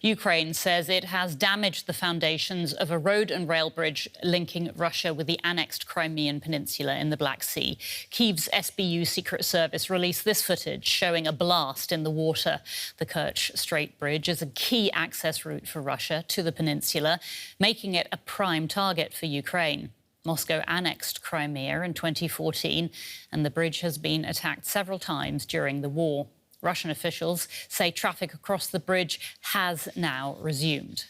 Ukraine says it has damaged the foundations of a road and rail bridge linking Russia with the annexed Crimean peninsula in the Black Sea. Kyiv's SBU Secret Service released this footage showing a blast in the water. The Kerch Strait Bridge is a key access route for Russia to the peninsula, making it a prime target for Ukraine. Moscow annexed Crimea in 2014, and the bridge has been attacked several times during the war. Russian officials say traffic across the bridge has now resumed.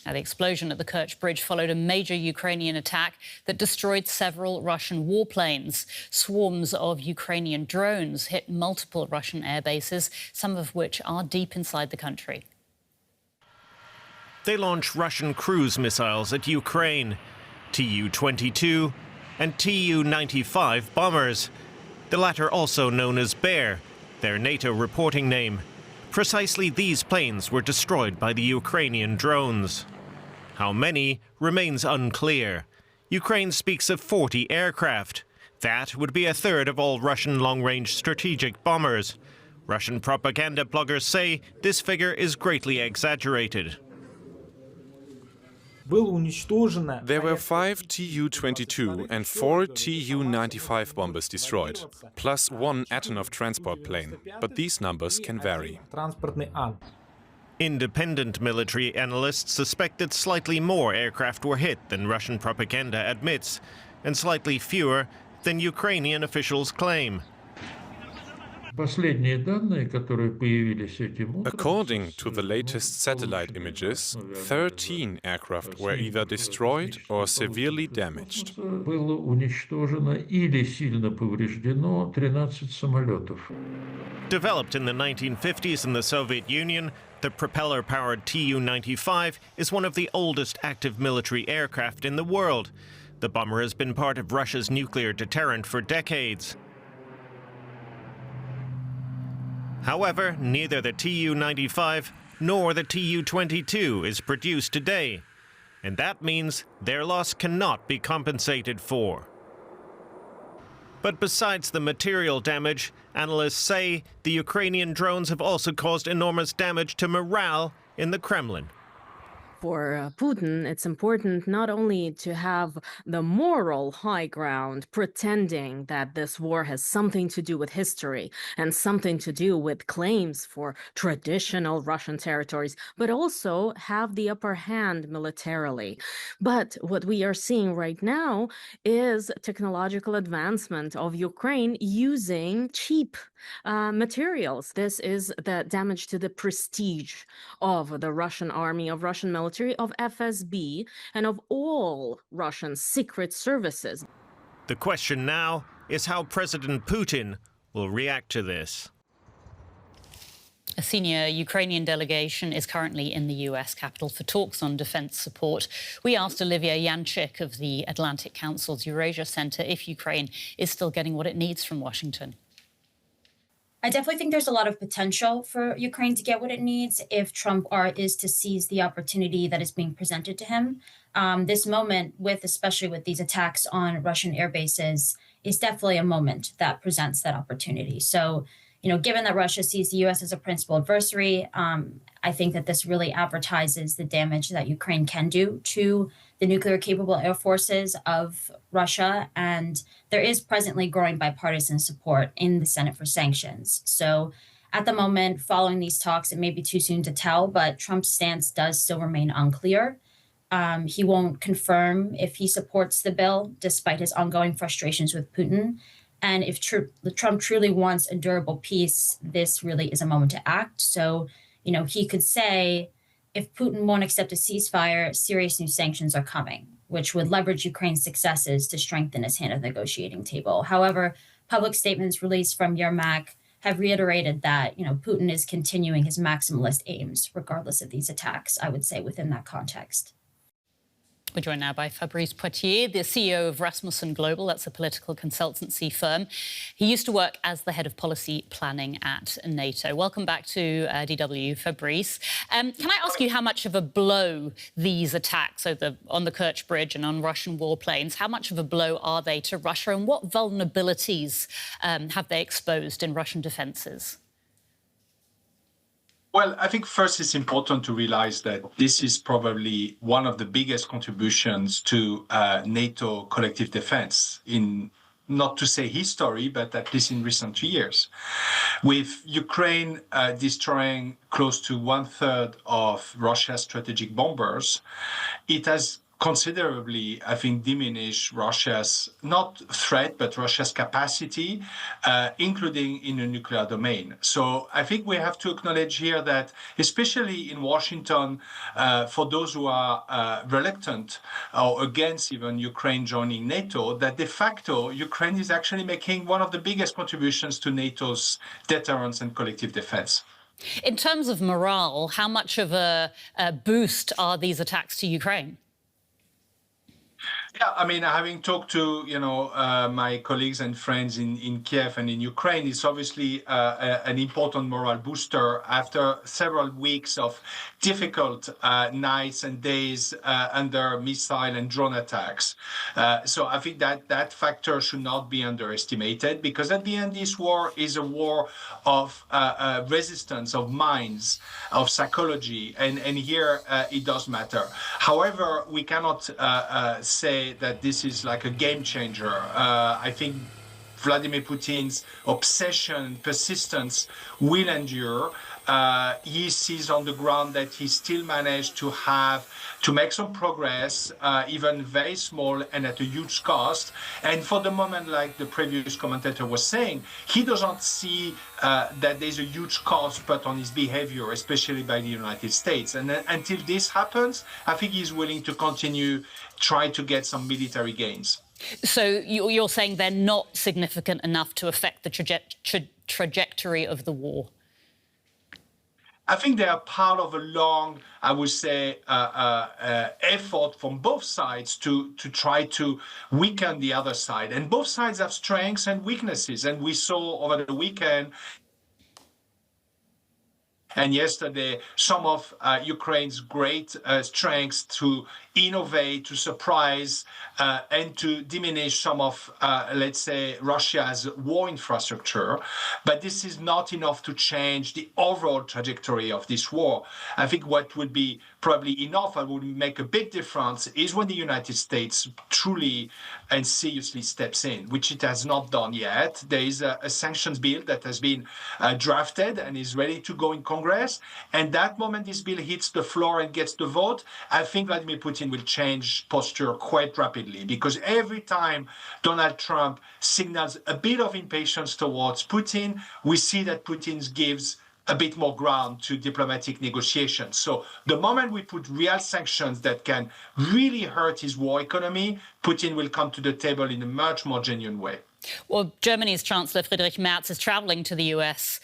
Now, the explosion at the Kerch Bridge followed a major Ukrainian attack that destroyed several Russian warplanes. Swarms of Ukrainian drones hit multiple Russian air bases, some of which are deep inside the country. They launch Russian cruise missiles at Ukraine, Tu-22 and Tu-95 bombers. The latter also known as Bear, their NATO reporting name. Precisely these planes were destroyed by the Ukrainian drones. How many remains unclear. Ukraine speaks of 40 aircraft. That would be a third of all Russian long-range strategic bombers. Russian propaganda bloggers say this figure is greatly exaggerated. There were 5 Tu-22 and 4 Tu-95 bombers destroyed, plus 1 Antonov transport plane, but these numbers can vary. Independent military analysts suspect that slightly more aircraft were hit than Russian propaganda admits, and slightly fewer than Ukrainian officials claim. According to the latest satellite images, 13 aircraft were either destroyed or severely damaged. Developed in the 1950s in the Soviet Union, the propeller-powered Tu-95 is one of the oldest active military aircraft in the world. The bomber has been part of Russia's nuclear deterrent for decades. However, neither the Tu-95 nor the Tu-22 is produced today, and that means their loss cannot be compensated for. But besides the material damage, analysts say the Ukrainian drones have also caused enormous damage to morale in the Kremlin. For Putin, it's important not only to have the moral high ground, pretending that this war has something to do with history and something to do with claims for traditional Russian territories, but also have the upper hand militarily. But what we are seeing right now is technological advancement of Ukraine using cheap materials. This is the damage to the prestige of the Russian army, of Russian military, of FSB, and of all Russian secret services. The question now is how President Putin will react to this. A senior Ukrainian delegation is currently in the US capital for talks on defense support. We asked Olivia Yanchik of the Atlantic Council's Eurasia Center if Ukraine is still getting what it needs from Washington. I definitely think there's a lot of potential for Ukraine to get what it needs if Trump is to seize the opportunity that is being presented to him. This moment, especially with these attacks on Russian air bases, is definitely a moment that presents that opportunity. So, given that Russia sees the U.S. as a principal adversary, I think that this really advertises the damage that Ukraine can do to the nuclear-capable air forces of Russia. And there is presently growing bipartisan support in the Senate for sanctions. So at the moment, following these talks, it may be too soon to tell, but Trump's stance does still remain unclear. He won't confirm if he supports the bill, despite his ongoing frustrations with Putin. And if Trump truly wants a durable peace, this really is a moment to act. So, he could say, if Putin won't accept a ceasefire, serious new sanctions are coming, which would leverage Ukraine's successes to strengthen his hand at the negotiating table. However, public statements released from Yermak have reiterated that, Putin is continuing his maximalist aims, regardless of these attacks, I would say, within that context. We're joined now by Fabrice Pothier, the CEO of Rasmussen Global. That's a political consultancy firm. He used to work as the head of policy planning at NATO. Welcome back to DW, Fabrice. Can I ask you how much of a blow these attacks on the Kerch Bridge and on Russian warplanes, how much of a blow are they to Russia, and what vulnerabilities have they exposed in Russian defences? Well, I think first it's important to realize that this is probably one of the biggest contributions to NATO collective defense in, not to say history, but at least in recent years. With Ukraine destroying close to 1/3 of Russia's strategic bombers, it has considerably, I think, diminish Russia's, not threat, but Russia's capacity, including in the nuclear domain. So I think we have to acknowledge here that, especially in Washington, for those who are reluctant or against even Ukraine joining NATO, that de facto Ukraine is actually making one of the biggest contributions to NATO's deterrence and collective defense. In terms of morale, how much of a boost are these attacks to Ukraine? Yeah, I mean, having talked to my colleagues and friends in Kyiv and in Ukraine, it's obviously an important morale booster after several weeks of difficult nights and days under missile and drone attacks. So I think that factor should not be underestimated, because at the end, this war is a war of resistance, of minds, of psychology, and here it does matter. However, we cannot say that this is like a game changer. I think Vladimir Putin's obsession, persistence will endure. He sees on the ground that he still managed to make some progress, even very small and at a huge cost. And for the moment, like the previous commentator was saying, he doesn't see that there's a huge cost put on his behavior, especially by the United States. And until this happens, I think he's willing to continue try to get some military gains. So you're saying they're not significant enough to affect the trajectory of the war? I think they are part of a long, I would say, effort from both sides to try to weaken the other side. And both sides have strengths and weaknesses. And we saw over the weekend and yesterday some of Ukraine's great strengths to innovate, to surprise, and to diminish some of, let's say, Russia's war infrastructure. But this is not enough to change the overall trajectory of this war. I think what would be probably enough and would make a big difference is when the United States truly and seriously steps in, which it has not done yet. There is a sanctions bill that has been drafted and is ready to go in Congress. And that moment this bill hits the floor and gets the vote, I think Vladimir Putin will change posture quite rapidly, because every time Donald Trump signals a bit of impatience towards Putin, we see that Putin gives a bit more ground to diplomatic negotiations. So the moment we put real sanctions that can really hurt his war economy, Putin will come to the table in a much more genuine way. Well, Germany's Chancellor Friedrich Merz is travelling to the US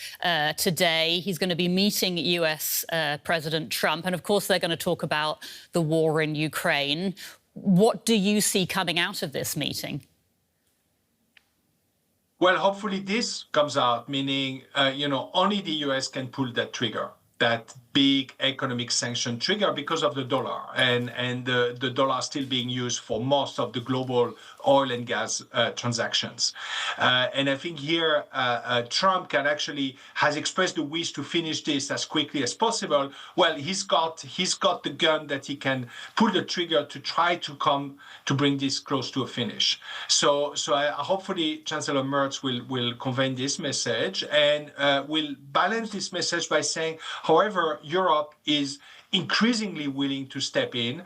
today. He's going to be meeting US President Trump. And of course, they're going to talk about the war in Ukraine. What do you see coming out of this meeting? Well, hopefully this comes out, meaning, only the US can pull that trigger, that big economic sanction trigger, because of the dollar and the dollar still being used for most of the global oil and gas transactions. And I think here Trump has expressed the wish to finish this as quickly as possible. Well, he's got the gun that he can pull the trigger to try to bring this close to a finish. So hopefully Chancellor Merz will convey this message and will balance this message by saying, however, Europe is increasingly willing to step in,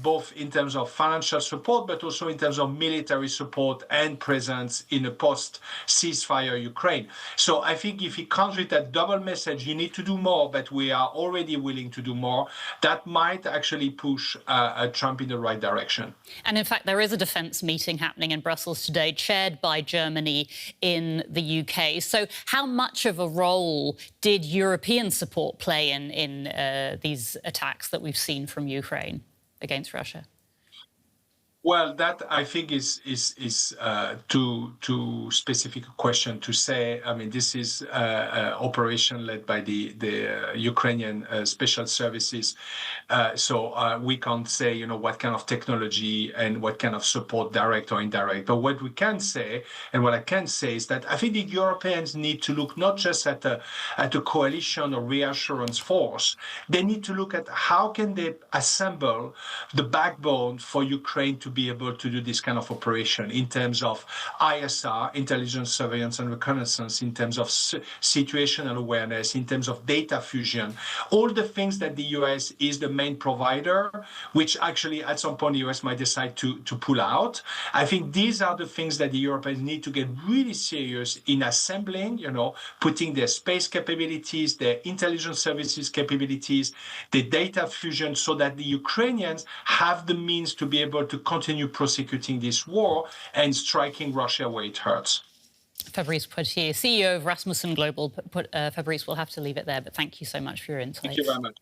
both in terms of financial support, but also in terms of military support and presence in a post-ceasefire Ukraine. So I think if he comes with that double message, you need to do more, but we are already willing to do more, that might actually push Trump in the right direction. And in fact, there is a defence meeting happening in Brussels today, chaired by Germany in the UK. So how much of a role did European support play in these attacks that we've seen from Ukraine against Russia? Well, that I think is too specific a question to say. I mean, this is operation led by the Ukrainian special services, so we can't say, you know, what kind of technology and what kind of support, direct or indirect. But what we can say, and what I can say, is that I think the Europeans need to look not just at a coalition or reassurance force. They need to look at how can they assemble the backbone for Ukraine to be able to do this kind of operation in terms of ISR, intelligence, surveillance, and reconnaissance, in terms of situational awareness, in terms of data fusion, all the things that the US is the main provider, which actually at some point the US might decide to pull out. I think these are the things that the Europeans need to get really serious in assembling, you know, putting their space capabilities, their intelligence services capabilities, the data fusion, so that the Ukrainians have the means to be able to continue prosecuting this war and striking Russia where it hurts. Fabrice Pothier, CEO of Rasmussen Global. Fabrice, we'll have to leave it there, but thank you so much for your insights. Thank you very much.